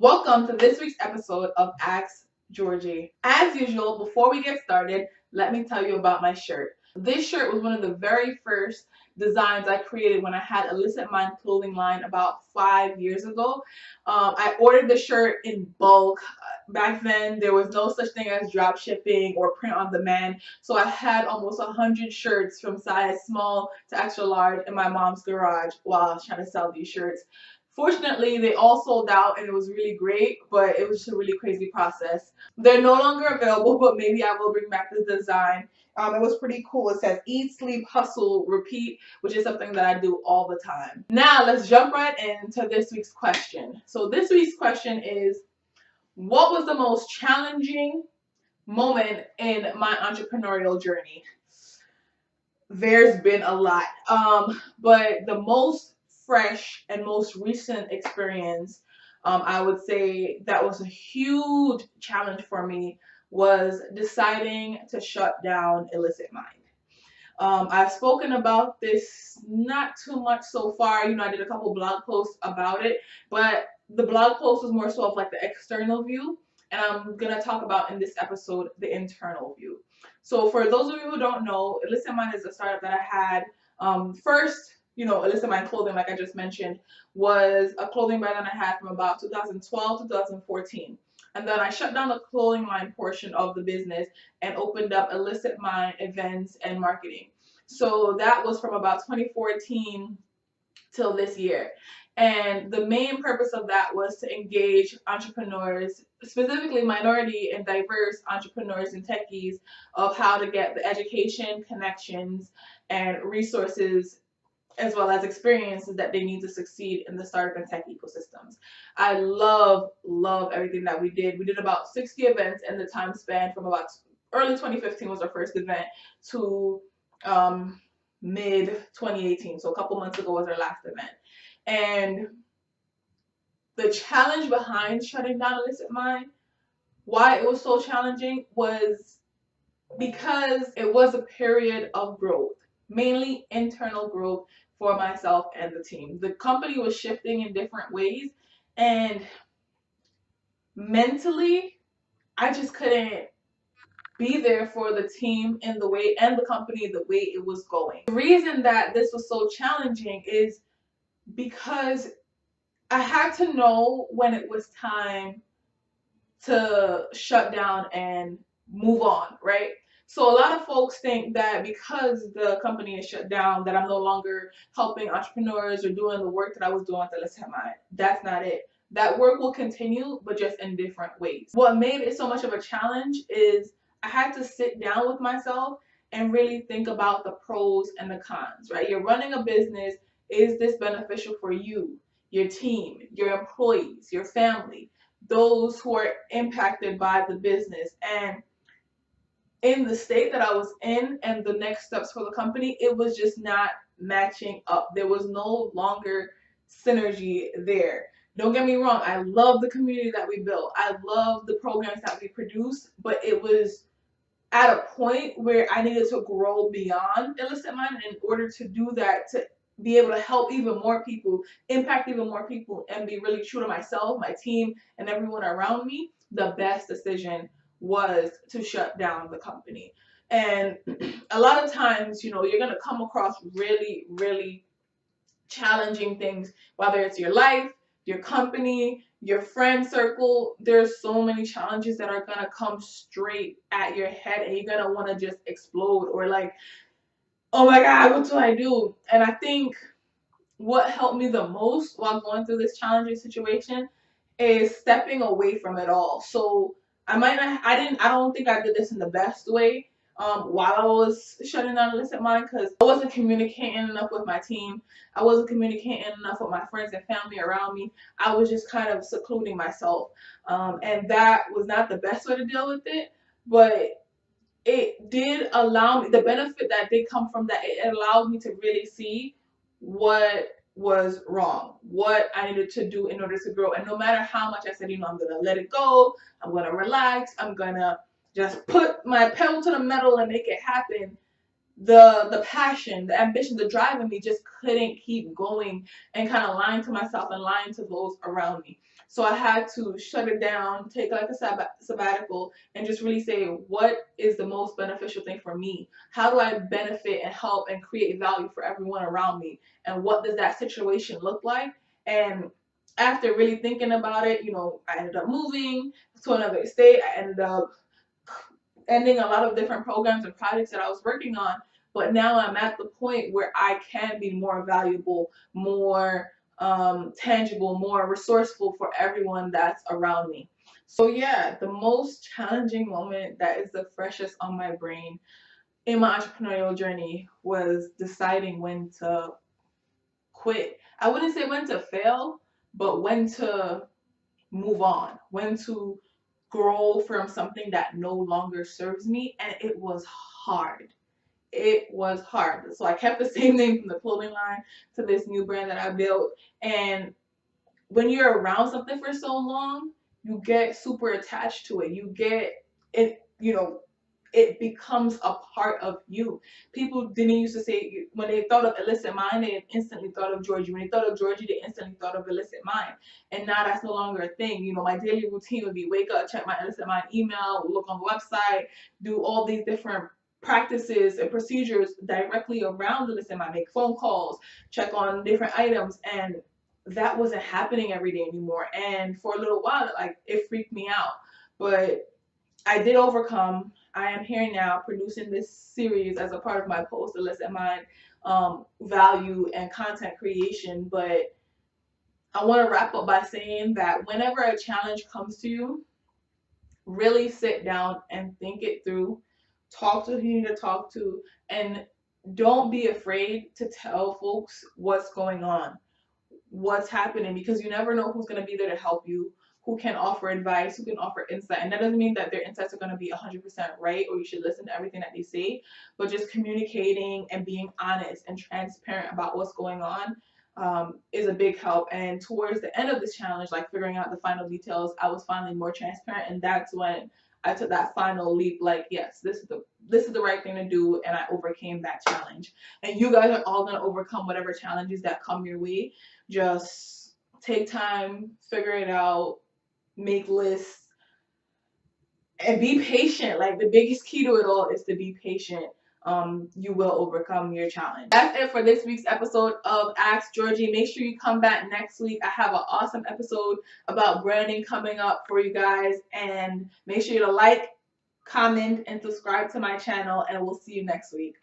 Welcome to this week's episode of Ask Georgie. As usual, before we get started, let me tell you about my shirt. This shirt was one of the very first designs I created when I had Illicit Mind clothing line about 5 years ago. I ordered the shirt in bulk. Back then, there was no such thing as drop shipping or print on demand. So I had almost 100 shirts from size small to extra large in my mom's garage while I was trying to sell these shirts. Fortunately, they all sold out and it was really great, but it was just a really crazy process. They're no longer available, but maybe I will bring back the design. It was pretty cool. It says eat, sleep, hustle, repeat, which is something that I do all the time. Now let's jump right into this week's question. So this week's question is, what was the most challenging moment in my entrepreneurial journey? There's been a lot, but the most fresh and most recent experience, I would say that was a huge challenge for me, was deciding to shut down Illicit Mind. I've spoken about this not too much so far. I did a couple blog posts about it, but the blog post was more so of like the external view, and I'm gonna talk about in this episode the internal view. So for those of you who don't know, Illicit Mind is a startup that I had. First, Illicit Mind Clothing, like I just mentioned, was a clothing brand that I had from about 2012 to 2014. And then I shut down the clothing line portion of the business and opened up Illicit Mind Events and Marketing. So that was from about 2014 till this year. And the main purpose of that was to engage entrepreneurs, specifically minority and diverse entrepreneurs and techies, of how to get the education, connections, and resources as well as experiences that they need to succeed in the startup and tech ecosystems. I love everything that we did. We did about 60 events in the time span from about early 2015 was our first event to mid 2018. So a couple months ago was our last event. And the challenge behind shutting down Illicit Mind, why it was so challenging, was because it was a period of growth, mainly internal growth for myself and the team. The company was shifting in different ways, and mentally, I just couldn't be there for the team in the way and the company the way it was going. The reason that this was so challenging is because I had to know when it was time to shut down and move on, right? So a lot of folks think that because the company is shut down, that I'm no longer helping entrepreneurs or doing the work that I was doing at the Illicit Mind. That's not it. That work will continue, but just in different ways. What made it so much of a challenge is I had to sit down with myself and really think about the pros and the cons, right? You're running a business. Is this beneficial for you, your team, your employees, your family, those who are impacted by the business? And in the state that I was in and the next steps for the company, it was just not matching up. There was no longer synergy there. Don't get me wrong, I love the community that we built. I love the programs that we produced, but it was at a point where I needed to grow beyond Illicit Mind. In order to do that, to be able to help even more people, impact even more people, and be really true to myself, my team, and everyone around me, the best decision was to shut down the company. And a lot of times, you're going to come across really challenging things, whether it's your life, your company, your friend circle. There's so many challenges that are going to come straight at your head, and you're going to want to just explode, or like, oh my God, what do I do? And I think what helped me the most while going through this challenging situation is stepping away from it all. So I don't think I did this in the best way while I was shutting down Illicit Mind, because I wasn't communicating enough with my team. I wasn't communicating enough with my friends and family around me. I was just kind of secluding myself. And that was not the best way to deal with it, but it did allow me, the benefit that did come from that, it allowed me to really see what was wrong, what I needed to do in order to grow. And no matter how much I said, I'm gonna let it go, I'm gonna relax, I'm gonna just put my pedal to the metal and make it happen, the passion, the ambition, the drive in me just couldn't keep going, and kind of lying to myself and lying to those around me. So I had to shut it down, take like a sabbatical, and just really say, what is the most beneficial thing for me? How do I benefit and help and create value for everyone around me? And what does that situation look like? And after really thinking about it, you know, I ended up moving to another state. I ended up ending a lot of different programs and projects that I was working on. But now I'm at the point where I can be more valuable, more tangible, more resourceful for everyone that's around me. So yeah, the most challenging moment that is the freshest on my brain in my entrepreneurial journey was deciding when to quit. I wouldn't say when to fail, but when to move on, when to grow from something that no longer serves me. And it was hard. It was hard. So I kept the same name from the clothing line to this new brand that I built. And when you're around something for so long, you get super attached to it. You get it, you know, it becomes a part of you. People didn't used to say, when they thought of illicit mind, they instantly thought of Georgie. When they thought of Georgie, they instantly thought of illicit mind. And now that's no longer a thing. You know, my daily routine would be wake up, check my illicit mind email, look on the website, do all these different practices and procedures directly around illicit mind, make phone calls, check on different items. And that wasn't happening every day anymore. And for a little while, like, it freaked me out. But I did overcome. I am here now producing this series as a part of my post illicit mind value and content creation. But I want to wrap up by saying that whenever a challenge comes to you, really sit down and think it through. Talk to who you need to talk to, and don't be afraid to tell folks what's going on, what's happening, because you never know who's going to be there to help you, who can offer advice, who can offer insight. And that doesn't mean that their insights are going to be 100% right or you should listen to everything that they say, but just communicating and being honest and transparent about what's going on is a big help. And towards the end of this challenge, like figuring out the final details, I was finally more transparent, and that's when I took that final leap, like, yes, this is the right thing to do, and I overcame that challenge. And you guys are all gonna overcome whatever challenges that come your way. Just take time, figure it out, make lists, and be patient. Like, the biggest key to it all is to be patient. You will overcome your challenge. That's it for this week's episode of Ask Georgie. Make sure you come back next week. I have an awesome episode about branding coming up for you guys. And make sure to like, comment, and subscribe to my channel. And we'll see you next week.